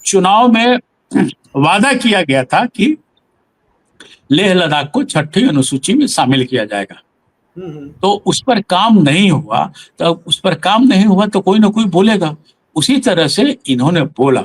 चुनाव में वादा किया गया था कि लेह लद्दाख को छठी अनुसूची में शामिल किया जाएगा। तो उस पर काम नहीं हुआ, तो कोई ना कोई बोलेगा। उसी तरह से इन्होंने बोला,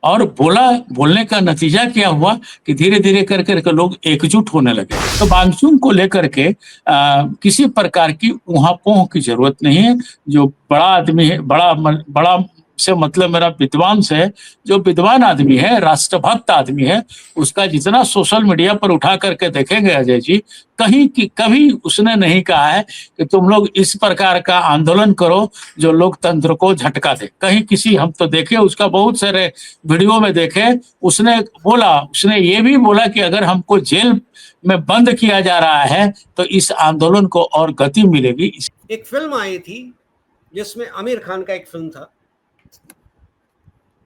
और बोलने का नतीजा क्या हुआ कि धीरे धीरे कर करके लोग एकजुट होने लगे। तो वांगचुक को लेकर के किसी प्रकार की ऊहापोह की जरूरत नहीं है। जो बड़ा आदमी है, बड़ा से मतलब मेरा विद्वान से, जो विद्वान आदमी है, राष्ट्रभक्त आदमी है, उसका जितना सोशल मीडिया पर उठा करके देखेंगे अजय जी, कभी उसने नहीं कहा है कि तुम लोग इस प्रकार का आंदोलन करो जो लोकतंत्र को झटका दे। कहीं किसी, हम तो देखे उसका बहुत सारे वीडियो में देखे, उसने ये भी बोला कि अगर हमको जेल में बंद किया जा रहा है तो इस आंदोलन को और गति मिलेगी। एक फिल्म आई थी जिसमें आमिर खान का एक फिल्म था,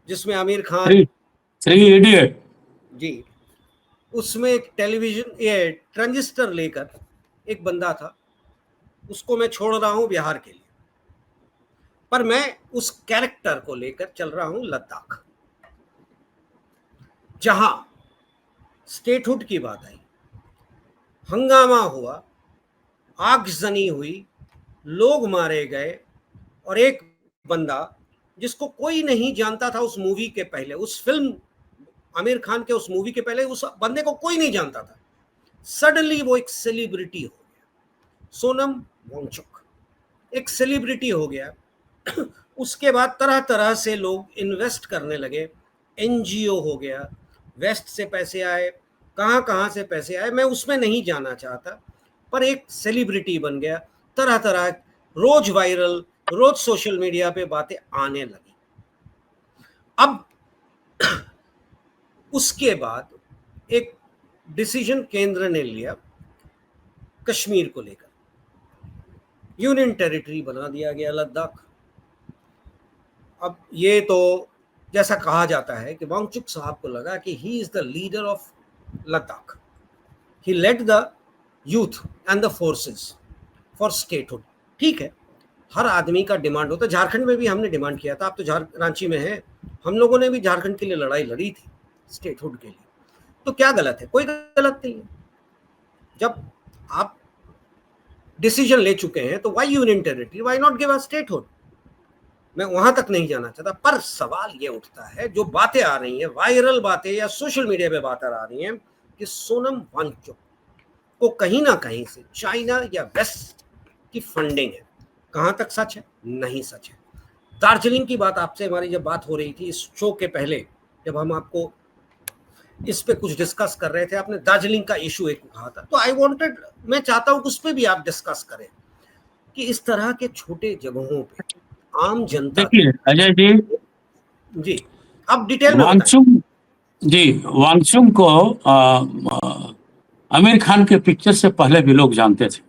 जिसमें आमिर खान थ्री इडियट जी, उसमें एक टेलीविजन ये ट्रांजिस्टर लेकर एक बंदा था, उसको मैं छोड़ रहा हूं बिहार के लिए, पर मैं उस कैरेक्टर को लेकर चल रहा हूं लद्दाख। जहां स्टेटहुड की बात आई, हंगामा हुआ, आगजनी हुई, लोग मारे गए, और एक बंदा जिसको कोई नहीं जानता था उस मूवी के पहले, उस फिल्म आमिर खान के उस मूवी के पहले उस बंदे को कोई नहीं जानता था, सडनली वो एक सेलिब्रिटी हो गया। सोनम वांगचुक एक सेलिब्रिटी हो गया। उसके बाद तरह तरह से लोग इन्वेस्ट करने लगे, एनजीओ हो गया, वेस्ट से पैसे आए, कहाँ से पैसे आए, मैं उसमें नहीं जाना चाहता, पर एक सेलिब्रिटी बन गया। तरह तरह रोज वायरल, रोज सोशल मीडिया पे बातें आने लगी। अब उसके बाद एक डिसीजन केंद्र ने लिया, कश्मीर को लेकर यूनियन टेरिटरी बना दिया गया लद्दाख। अब ये तो जैसा कहा जाता है कि वांगचुक साहब को लगा कि he is the leader of Ladakh, he led the youth and the forces for statehood. ठीक है, हर आदमी का डिमांड होता है। झारखंड में भी हमने डिमांड किया था, आप तो रांची में हैं, हम लोगों ने भी झारखंड के लिए लड़ाई लड़ी थी, स्टेटहुड के लिए। तो क्या गलत है? कोई गलत नहीं है। जब आप डिसीजन ले चुके हैं तो why union territory, why not give us statehood? मैं वहां तक नहीं जाना चाहता, पर सवाल ये उठता है, जो बातें आ रही हैं, वायरल बातें या सोशल मीडिया पे बातें आ रही हैं कि सोनम वांगचुक को कहीं ना कहीं से चाइना या वेस्ट की फंडिंग है। कहां तक सच है? नहीं सच है। दार्जिलिंग की बात आपसे हमारी जब बात हो रही थी इस शो के पहले, जब हम आपको इस पे कुछ डिस्कस कर रहे थे, आपने दार्जिलिंग का इशू एक कहा था, तो मैं चाहता हूं कि उस पे भी आप डिस्कस करें कि इस तरह के छोटे जगहों पे आम जनता। देखिए अजय जी, आप डिटेल में वांगचुक को आमिर खान के पिक्चर से पहले भी लोग जानते थे,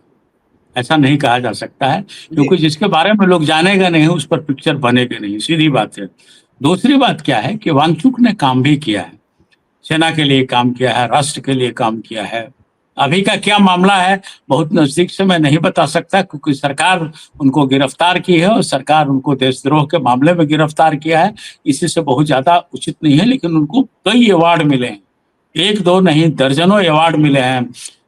ऐसा नहीं कहा जा सकता है, क्योंकि जिसके बारे में लोग जानेगा नहीं उस पर पिक्चर बनेगा नहीं, सीधी बात है। दूसरी बात क्या है कि वांगचुक ने काम भी किया है, सेना के लिए काम किया है, राष्ट्र के लिए काम किया है। अभी का क्या मामला है बहुत नजदीक से मैं नहीं बता सकता, क्योंकि सरकार उनको गिरफ्तार की है और सरकार उनको देशद्रोह के मामले में गिरफ्तार किया है, इसी से बहुत ज्यादा उचित नहीं है। लेकिन उनको कई अवार्ड मिले हैं, एक दो नहीं दर्जनों अवार्ड मिले हैं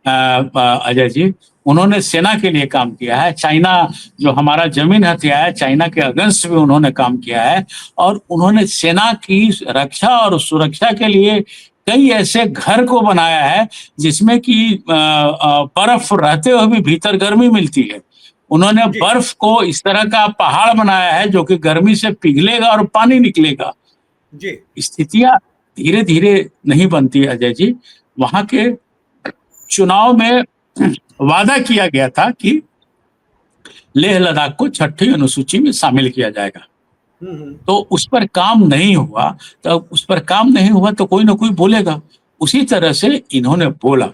अजय जी। उन्होंने सेना के लिए काम किया है, चाइना जो हमारा जमीन हथिया है, चाइना के अगेंस्ट भी उन्होंने काम किया है, और उन्होंने सेना की रक्षा और सुरक्षा के लिए कई ऐसे घर को बनाया है जिसमें कि बर्फ रहते हुए भी भीतर गर्मी मिलती है। उन्होंने बर्फ को इस तरह का पहाड़ बनाया है जो कि गर्मी से पिघलेगा और पानी निकलेगा। स्थितियां धीरे धीरे नहीं बनती अजय जी। वहां के चुनाव में वादा किया गया था कि लेह लद्दाख को छठी अनुसूची में शामिल किया जाएगा, तो उस पर काम नहीं हुआ, तो कोई ना कोई बोलेगा। उसी तरह से इन्होंने बोला,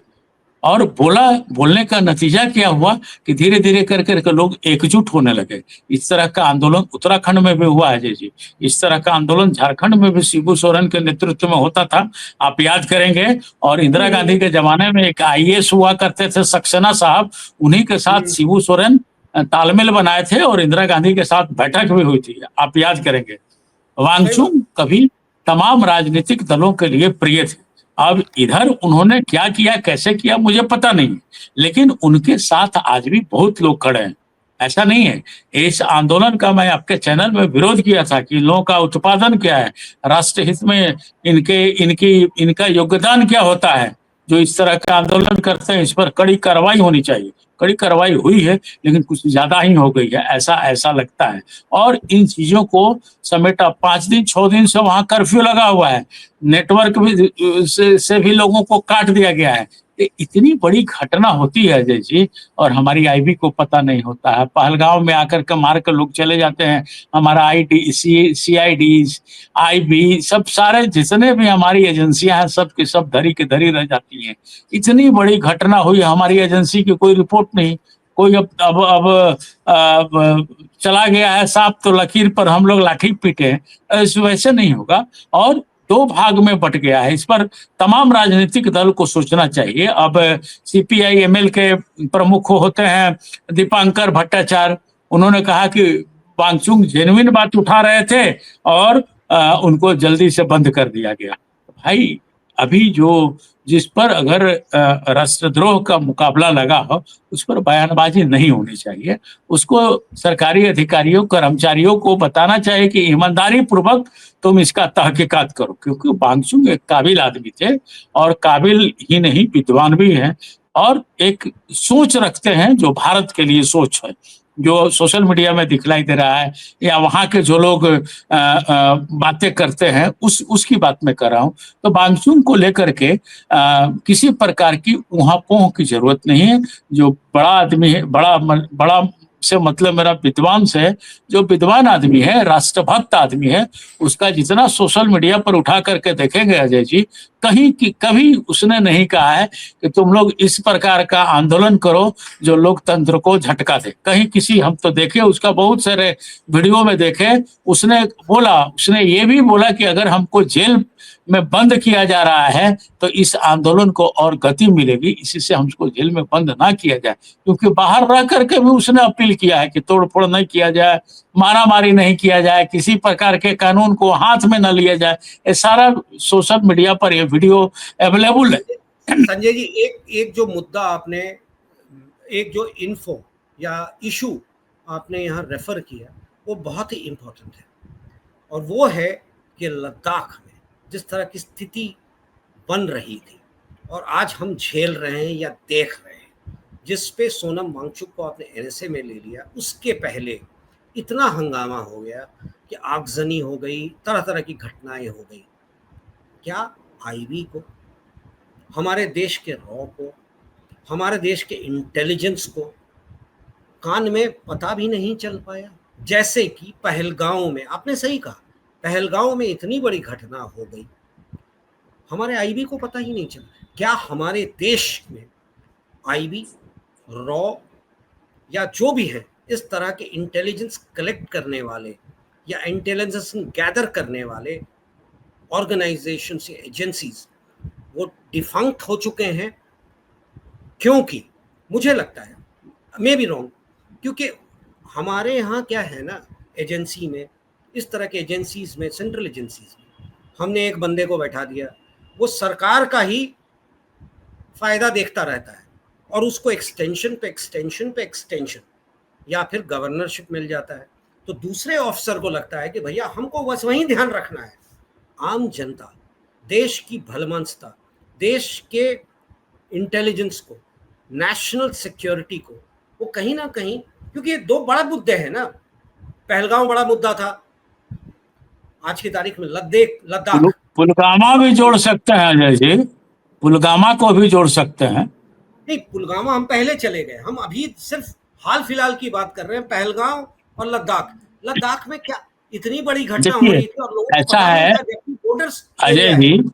और बोलने का नतीजा क्या हुआ कि धीरे धीरे कर करके लोग एकजुट होने लगे। इस तरह का आंदोलन उत्तराखंड में भी हुआ अजय जी, इस तरह का आंदोलन झारखंड में भी शिबू सोरेन के नेतृत्व में होता था, आप याद करेंगे। और इंदिरा गांधी के जमाने में एक IAS हुआ करते थे सक्सेना साहब, उन्हीं के साथ शिबू सोरेन तालमेल बनाए थे और इंदिरा गांधी के साथ बैठक भी हुई थी, आप याद करेंगे। वांगचुक कभी तमाम राजनीतिक दलों के लिए प्रिय थे। अब इधर उन्होंने क्या किया, कैसे किया, मुझे पता नहीं, लेकिन उनके साथ आज भी बहुत लोग खड़े हैं। ऐसा नहीं है। इस आंदोलन का मैं आपके चैनल में विरोध किया था कि इन लोगों का उत्पादन क्या है, राष्ट्र हित में इनका योगदान क्या होता है, जो इस तरह का आंदोलन करते हैं, इस पर कड़ी कार्रवाई होनी चाहिए। कड़ी कार्रवाई हुई है, लेकिन कुछ ज्यादा ही हो गई है, ऐसा लगता है। और इन चीजों को समेटा, 5 दिन 6 दिन से वहां कर्फ्यू लगा हुआ है, नेटवर्क भी से भी लोगों को काट दिया गया है। इतनी बड़ी घटना होती है अजय जी, और हमारी आईबी को पता नहीं होता है। पहलगांव में आकर के मार कर लोग चले जाते हैं। हमारा CID, आईबी, सब सारे जितने भी हमारी एजेंसियां हैं, सब की सब धरी की धरी रह जाती हैं। इतनी बड़ी घटना हुई, हमारी एजेंसी की कोई रिपोर्ट नहीं। कोई अब चला गया है सांप तो लकीर पर हम लोग लाठी पीटे हैं, वैसे नहीं होगा। और 2 भाग में बट गया है। इस पर तमाम राजनीतिक दल को सोचना चाहिए। अब CPI-ML के प्रमुख होते हैं दीपांकर भट्टाचार्य, उन्होंने कहा कि वांगचुक जेन्युइन बात उठा रहे थे और उनको जल्दी से बंद कर दिया गया। भाई, अभी जिस पर अगर राष्ट्रद्रोह का मुकाबला लगा हो, उस पर बयानबाजी नहीं होनी चाहिए। उसको सरकारी अधिकारियों, कर्मचारियों को बताना चाहिए कि ईमानदारी पूर्वक तुम इसका तहकीकात करो, क्योंकि वांगचुक एक काबिल आदमी थे, और काबिल ही नहीं, विद्वान भी हैं, और एक सोच रखते हैं जो भारत के लिए सोच है, जो सोशल मीडिया में दिखलाई दे रहा है, या वहां के जो लोग बातें करते हैं, उसकी बात मैं कर रहा हूं। तो वांगचुक को लेकर के किसी प्रकार की ऊहापोह की जरूरत नहीं है। जो बड़ा आदमी है, बड़ा से मतलब मेरा विद्वान से, जो विद्वान आदमी है, राष्ट्रभक्त आदमी है, उसका जितना सोशल मीडिया पर उठा करके देखेंगे अजय जी, कभी उसने नहीं कहा है कि तुम लोग इस प्रकार का आंदोलन करो जो लोकतंत्र को झटका दे। कहीं किसी, हम तो देखे उसका बहुत सारे वीडियो में देखे, उसने ये भी बोला कि अगर हमको जेल में बंद किया जा रहा है तो इस आंदोलन को और गति मिलेगी, इसी से हमको जेल में बंद ना किया जाए। क्योंकि बाहर रह करके भी उसने अपील किया है कि तोड़फोड़ नहीं किया जाए, मारामारी नहीं किया जाए, किसी प्रकार के कानून को हाथ में न लिया जाए। ये सारा सोशल मीडिया पर ये वीडियो अवेलेबल है। संजय जी, एक जो मुद्दा आपने, एक जो इन्फो या इशू आपने यहाँ रेफर किया, वो बहुत ही इम्पोर्टेंट है, और वो है कि लद्दाख में जिस तरह की स्थिति बन रही थी और आज हम झेल रहे हैं या देख रहे हैं, जिस पे सोनम वांगचुक को आपने NSA में ले लिया, उसके पहले इतना हंगामा हो गया कि आगजनी हो गई, तरह तरह की घटनाएं हो गई। क्या आईबी को, हमारे देश के रॉ को, हमारे देश के इंटेलिजेंस को कान में पता भी नहीं चल पाया? जैसे कि पहलगांव में, आपने सही कहा, पहलगांव में इतनी बड़ी घटना हो गई, हमारे आईबी को पता ही नहीं चला। क्या हमारे देश में आईबी, रॉ या जो भी है, इस तरह के इंटेलिजेंस कलेक्ट करने वाले या इंटेलिजेंस गैदर करने वाले ऑर्गेनाइजेशंस या एजेंसीज, वो डिफंक्ट हो चुके हैं? क्योंकि मुझे लगता है, मे बी रॉन्ग, क्योंकि हमारे यहाँ क्या है ना, एजेंसी में, इस तरह के एजेंसीज में, सेंट्रल एजेंसीज में, हमने एक बंदे को बैठा दिया, वो सरकार का ही फायदा देखता रहता है, और उसको एक्सटेंशन पे एक्सटेंशन पे एक्सटेंशन या फिर गवर्नरशिप मिल जाता है। तो दूसरे ऑफिसर को लगता है कि भैया हमको बस वही ध्यान रखना है, आम जनता, देश की भलमनसता, देश के इंटेलिजेंस को, नेशनल सिक्योरिटी को, वो कहीं ना कहीं, क्योंकि ये 2 बड़ा मुद्दे हैं ना, पहलगांव बड़ा मुद्दा था, आज की तारीख में लद्दाख, पुलवामा भी जोड़ सकते हैं अजय जी, पुलवामा को भी जोड़ सकते हैं। नहीं, पुलवामा हम पहले चले गए, हम अभी सिर्फ हाल फिलहाल की बात कर रहे हैं, पहलगांव और लद्दाख में क्या इतनी बड़ी घटना हो रही थी और लोगों को ऐसा पता नहीं है था, जबकि बॉर्डर्स अजय जी,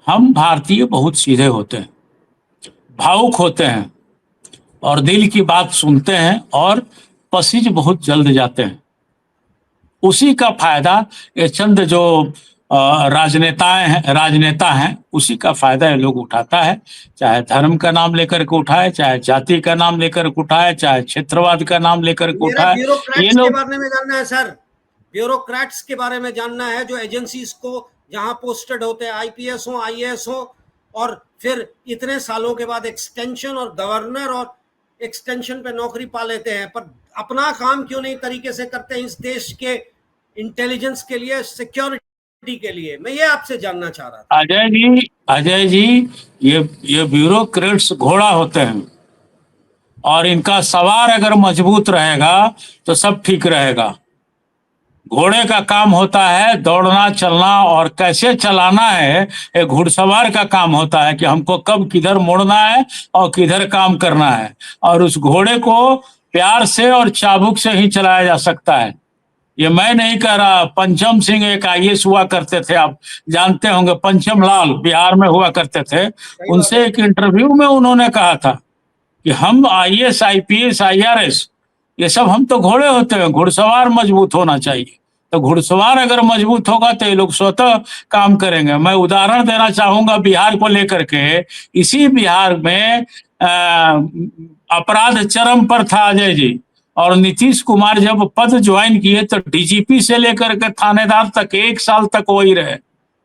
हम भारतीय बहुत सीधे होते हैं, भावुक होते हैं, और दिल की बात सुनते हैं, और पसीज बहुत जल्द जाते हैं। उसी का फायदा ये चंद जो राजनेता हैं, उसी का फायदा ये लोग उठाता है। चाहे धर्म का नाम लेकर के उठाए, चाहे जाति का नाम लेकर के उठाए, चाहे क्षेत्रवाद का नाम लेकर के उठाए। ब्यूरोक्रेट्स के बारे में जानना है सर, ब्यूरोक्रेट्स के बारे में जानना है, जो एजेंसीज को जहां पोस्टेड होते हैं, आईपीएस हो, आईएएस हो, और फिर इतने सालों के बाद एक्सटेंशन और गवर्नर और एक्सटेंशन पे नौकरी पा लेते हैं, पर अपना काम क्यों नहीं तरीके से करते हैं इस देश के इंटेलिजेंस के लिए, सिक्योरिटी के लिए? मैं ये आपसे जानना चाह रहा था। अजय जी, ये ब्यूरोक्रेट्स घोड़ा होते हैं, और इनका सवार अगर मजबूत रहेगा तो सब ठीक रहेगा। घोड़े का काम होता है दौड़ना, चलना, और कैसे चलाना है एक घुड़सवार का काम होता है, कि हमको कब किधर मुड़ना है और किधर काम करना है। और उस घोड़े को प्यार से और चाबुक से ही चलाया जा सकता है। ये मैं नहीं कह रहा, पंचम सिंह एक आईएएस हुआ करते थे, आप जानते होंगे, पंचम लाल बिहार में हुआ करते थे। उनसे एक इंटरव्यू में उन्होंने कहा था कि हम आईएएस, आईपीएस, आईआरएस, ये सब हम तो घोड़े होते हैं, घुड़सवार मजबूत होना चाहिए। तो घुड़सवार अगर मजबूत होगा तो ये लोग स्वतः काम करेंगे। मैं उदाहरण देना चाहूंगा बिहार को लेकर के। इसी बिहार में अपराध चरम पर था अजय जी, और नीतीश कुमार जब पद ज्वाइन किए तो डीजीपी से लेकर के थानेदार तक 1 साल तक वही रहे,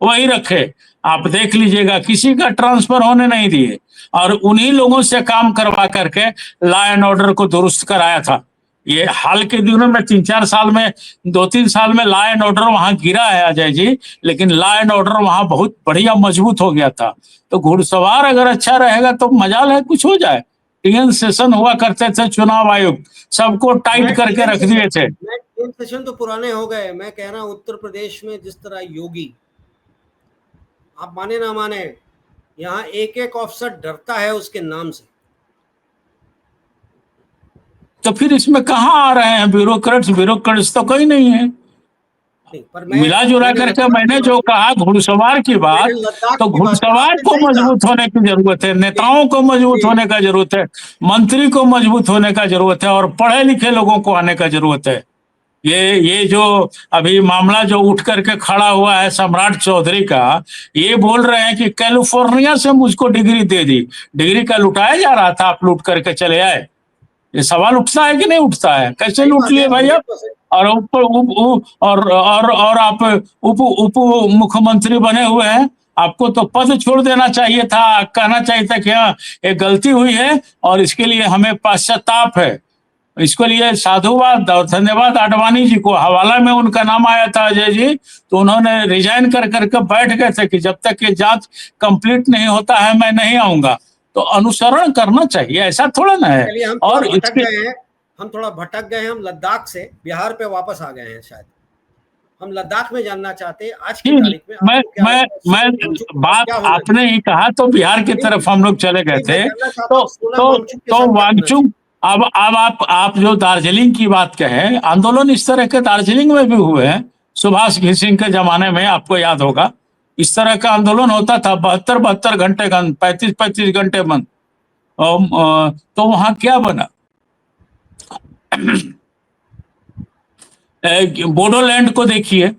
वही रखे। आप देख लीजिएगा, किसी का ट्रांसफर होने नहीं दिए, और उन्हीं लोगों से काम करवा करके लॉ एंड ऑर्डर को दुरुस्त कराया था। ये हाल के दिनों में 3-4 साल में, 2-3 साल में लॉ एंड ऑर्डर वहां गिरा है अजय जी, लेकिन लॉ एंड ऑर्डर वहां बहुत बढ़िया मजबूत हो गया था। तो घुड़सवार अगर अच्छा रहेगा तो मजाल है कुछ हो जाए। टीएन सेशन हुआ करते थे चुनाव आयुक्त, सबको टाइट करके रख दिए थे। टीएन सेशन तो पुराने हो गए। मैं कह रहा हूं उत्तर प्रदेश में जिस तरह योगी, आप माने ना माने, यहाँ एक एक ऑफिसर डरता है उसके नाम से। तो फिर इसमें कहाँ आ रहे हैं ब्यूरोक्रेट्स? ब्यूरोक्रेट्स तो कोई नहीं है। मिला जुला करके मैंने जो कहा घुड़सवार की बात, तो घुड़सवार को मजबूत होने की जरूरत है, नेताओं को मजबूत होने का जरूरत है, मंत्री को मजबूत होने का जरूरत है, और पढ़े लिखे लोगों को आने का जरूरत है। ये जो अभी मामला जो उठ करके खड़ा हुआ है सम्राट चौधरी का, ये बोल रहे हैं कि कैलिफोर्निया से मुझको डिग्री दे दी। डिग्री का लुटाया जा रहा था, आप लूट करके चले आए। ये सवाल उठता है कि नहीं उठता है? कैसे लूट लिए भाई आप? और ऊपर और आप उप मुख्यमंत्री बने हुए हैं, आपको तो पद छोड़ देना चाहिए था, कहना चाहिए था कि हाँ एक गलती हुई है और इसके लिए हमें पश्चाताप है। इसके लिए साधुवाद और धन्यवाद आडवाणी जी को। हवाला में उनका नाम आया था अजय जी, तो उन्होंने रिजाइन कर करके बैठ गए थे कि जब तक ये जांच कंप्लीट नहीं होता है मैं नहीं आऊंगा। तो अनुसरण करना चाहिए, ऐसा थोड़ा ना है। और हम थोड़ा भटक गए, हम लद्दाख से बिहार पे वापस आ गए हैं। शायद हम लद्दाख में जानना चाहते हैं आज की तारीख में। मैं बात आपने ही कहा तो बिहार की तरफ हम लोग चले गए थे। तो वांगचुक, अब आप जो दार्जिलिंग की बात कहे, आंदोलन इस तरह के दार्जिलिंग में भी हुए हैं। सुभाष घिसिंग के जमाने में आपको याद होगा, इस तरह का आंदोलन होता था, 72 घंटे, 35 घंटे बंद। तो वहां क्या बना? बोडोलैंड को देखिए,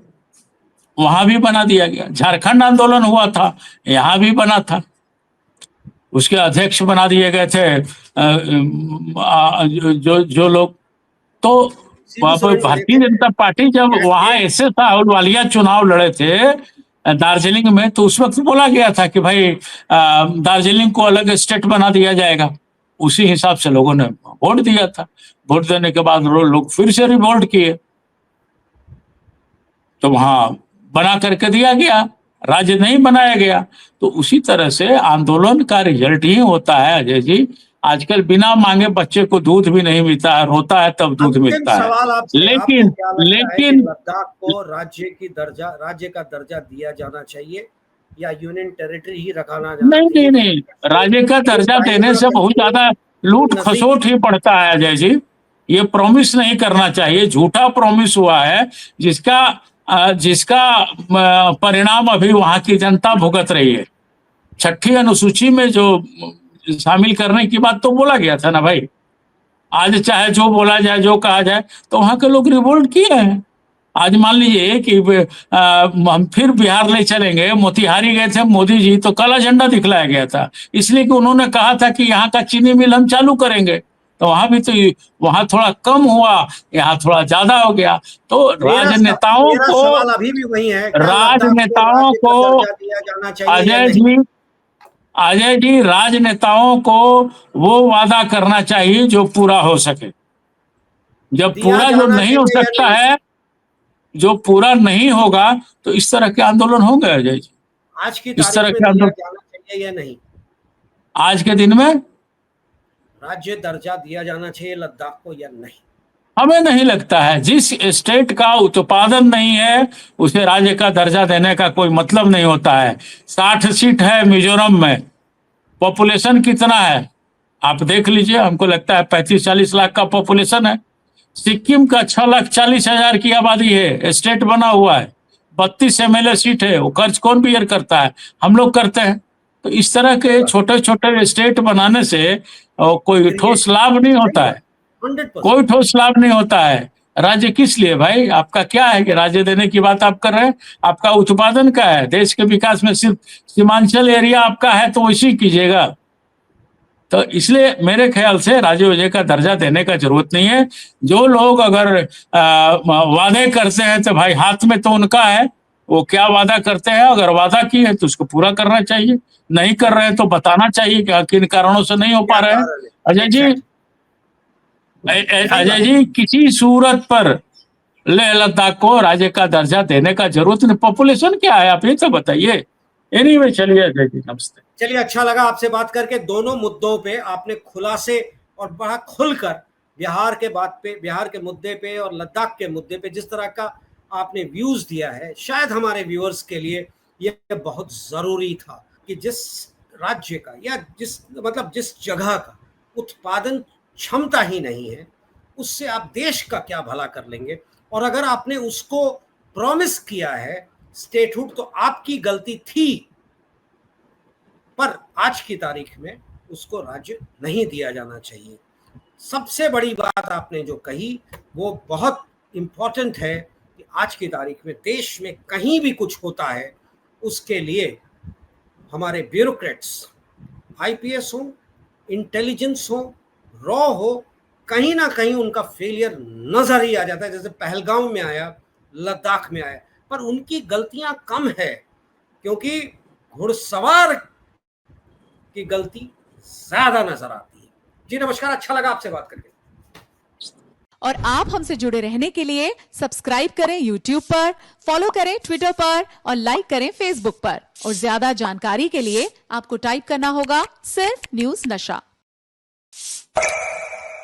वहां भी बना दिया गया। झारखंड आंदोलन हुआ था, यहां भी बना था, उसके अध्यक्ष बना दिए गए थे जो लोग। तो भारतीय जनता पार्टी जब वहां एस एस आहलूवालिया चुनाव लड़े थे दार्जिलिंग में, तो उस वक्त बोला गया था कि भाई दार्जिलिंग को अलग स्टेट बना दिया जाएगा। उसी हिसाब से लोगों ने वोट दिया था। वोट देने के बाद लोग फिर से रिवोल्ट किए, तो वहां बना करके दिया गया, राज्य नहीं बनाया गया। तो उसी तरह से आंदोलन का रिजल्ट ही होता है अजय जी। आजकल बिना मांगे बच्चे को दूध भी नहीं मिलता है, रोता है तब दूध मिलता है। लेकिन लद्दाख को राज्य का दर्जा दिया जाना चाहिए या यूनियन टेरिटरी ही रखाना जाना चाहिए? नहीं, राज्य का दर्जा देने से बहुत ज्यादा लूट खसोट ही पड़ता है अजय जी। ये प्रॉमिस नहीं करना चाहिए, झूठा प्रॉमिस हुआ है, जिसका परिणाम अभी वहां की जनता भुगत रही है। 6ठी अनुसूची में जो शामिल करने की बात तो बोला गया था ना भाई, आज चाहे जो बोला जाए, जो कहा जाए, तो वहां के लोग रिवोल्ट किए हैं। आज मान लीजिए कि हम फिर बिहार ले चलेंगे, मोतिहारी गए थे मोदी जी, तो काला झंडा दिखलाया गया था, इसलिए कि उन्होंने कहा था कि यहाँ का चीनी मिल हम चालू करेंगे। तो वहां थोड़ा कम हुआ, यहाँ थोड़ा ज्यादा हो गया। तो राजनेताओं मेरा को सवाल अभी भी वही है, क्या लद्दाख को राजनेताओं राज्य का को दर्जा दिया जाना चाहिए या अजय नहीं? जी अजय जी राजनेताओं को वो वादा करना चाहिए जो पूरा हो सके। जब दिया पूरा जो जाना नहीं हो चाहिए या सकता नहीं? है, जो पूरा नहीं होगा, तो इस तरह के आंदोलन होंगे अजय जी। आज की इस तारीख तरह में के दिया आंदोलन जाना चाहिए या नहीं? आज के दिन में राज्य दर्जा दिया जाना चाहिए लद्दाख को या नहीं? हमें नहीं लगता है। जिस स्टेट का उत्पादन नहीं है उसे राज्य का दर्जा देने का कोई मतलब नहीं होता है। 60 सीट है मिजोरम में, पॉपुलेशन कितना है आप देख लीजिए, हमको लगता है 35-40 लाख का पॉपुलेशन है। सिक्किम का 6,40,000 की आबादी है, स्टेट बना हुआ है, 32 MLA सीट है। वो खर्च कौन बियर करता है? हम लोग करते हैं। तो इस तरह के छोटे छोटे स्टेट बनाने से कोई ठोस लाभ नहीं होता है, 100%। कोई ठोस लाभ नहीं होता है। राज्य किस लिए भाई? आपका क्या है कि राज्य देने की बात आप कर रहे हैं? आपका उत्पादन का है, देश के विकास में सिर्फ सीमांचल एरिया आपका है, तो वैसे ही कीजिएगा। तो इसलिए मेरे ख्याल से राज्य विजय का दर्जा देने का जरूरत नहीं है। जो लोग अगर वादे करते हैं तो भाई हाथ में तो उनका है, वो क्या वादा करते हैं। अगर वादा की है तो उसको पूरा करना चाहिए, नहीं कर रहे हैं तो बताना चाहिए कि किन कारणों से नहीं हो पा रहे हैं। अजय जी अजय जी किसी सूरत पर लेह लद्दाख को राज्य का दर्जा देने का जरूरत नहीं। पॉपुलेशन क्या है आप ये तो बताइए। एनीवे चलिए अजय जी, नमस्ते। चलिए, अच्छा लगा आपसे बात करके। दोनों मुद्दों पे आपने खुलासे और बड़ा खुलकर बिहार के मुद्दे पे और लद्दाख के मुद्दे पे जिस तरह का आपने व्यूज दिया है, शायद हमारे व्यूअर्स के लिए ये बहुत जरूरी था कि जिस राज्य का या जिस जगह का उत्पादन क्षमता ही नहीं है, उससे आप देश का क्या भला कर लेंगे। और अगर आपने उसको प्रॉमिस किया है स्टेटहुड, तो आपकी गलती थी, पर आज की तारीख में उसको राज्य नहीं दिया जाना चाहिए। सबसे बड़ी बात आपने जो कही वो बहुत इंपॉर्टेंट है कि आज की तारीख में देश में कहीं भी कुछ होता है, उसके लिए हमारे ब्यूरोक्रेट्स, आईपीएस हो, इंटेलिजेंस हो, रॉ हो, कहीं ना कहीं उनका फेलियर नजर ही आ जाता है। जैसे पहलगाम में आया, लद्दाख में आया, पर उनकी गलतियां कम है, क्योंकि घुड़सवार की गलती ज्यादा नजर आती है। जी नमस्कार, अच्छा लगा आपसे बात करके। और आप हमसे जुड़े रहने के लिए सब्सक्राइब करें YouTube पर, फॉलो करें Twitter पर और लाइक करें Facebook पर। और ज्यादा जानकारी के लिए आपको टाइप करना होगा सिर्फ न्यूज़ नशा।